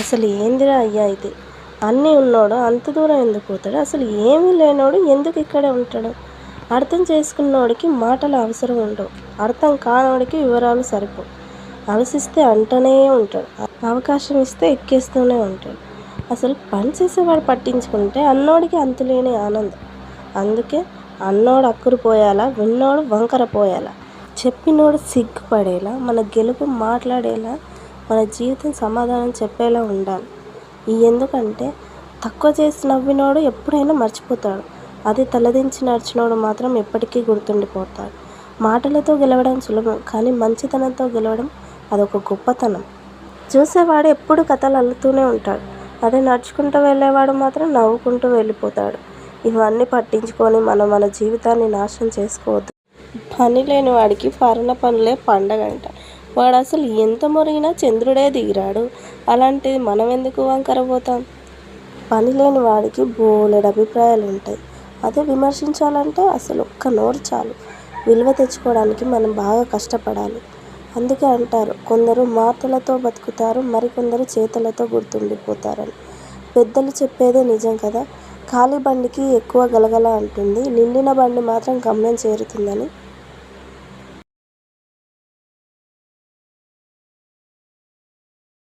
అసలు ఏందిరా అయ్యా ఇది? అన్నీ ఉన్నోడు అంత దూరం ఎందుకు పోతాడు? అసలు ఏమీ లేనోడు ఎందుకు ఇక్కడే ఉంటాడు? అర్థం చేసుకున్నోడికి మాటలు అవసరం ఉండవు, అర్థం కానోడికి వివరాలు సరిపోవు. ఆలోచిస్తే అంటూనే ఉంటాడు, అవకాశం ఇస్తే ఎక్కేస్తూనే ఉంటాడు. అసలు పని చేసేవాడు పట్టించుకుంటే అన్నోడికి అంతులేని ఆనందం. అందుకే అన్నోడు అక్కురు పోయాలా, విన్నోడు వంకర పోయాలా, చెప్పినోడు సిగ్గుపడేలా, మన గెలుపు మాట్లాడేలా, మన జీవితం సమాధానం చెప్పేలా ఉండాలి. ఎందుకంటే తక్కువ చేసి నవ్వినోడు ఎప్పుడైనా మర్చిపోతాడు, అది తలదించి నడిచినోడు మాత్రం ఎప్పటికీ గుర్తుండిపోతాడు. మాటలతో గెలవడం సులభం, కానీ మంచితనంతో గెలవడం అదొక గొప్పతనం. చూసేవాడు ఎప్పుడు కథలు అల్లుతూనే ఉంటాడు, అదే నడుచుకుంటూ వెళ్ళేవాడు మాత్రం నవ్వుకుంటూ వెళ్ళిపోతాడు. ఇవన్నీ పట్టించుకొని మనం మన జీవితాన్ని నాశనం చేసుకోవద్దు. పని లేని వాడికి పరణ పనులే పండగంట. వాడు అసలు ఎంత మొరిగినా చంద్రుడే దిగిరాడు, అలాంటిది మనం ఎందుకు వంకర పోతాం? పని లేని వాడికి బోలెడు అభిప్రాయాలు ఉంటాయి, అదే విమర్శించాలంటే అసలు ఒక్క నోరు చాలు. విలువ తెచ్చుకోవడానికి మనం బాగా కష్టపడాలి. అందుకే అంటారు, కొందరు మాటలతో బతుకుతారు, మరికొందరు చేతలతో గుర్తుండిపోతారని. పెద్దలు చెప్పేదే నిజం కదా. ఖాళీ బండికి ఎక్కువ గలగల అంటుంది, నిండిన బండి మాత్రం గమ్యం చేరుతుందని.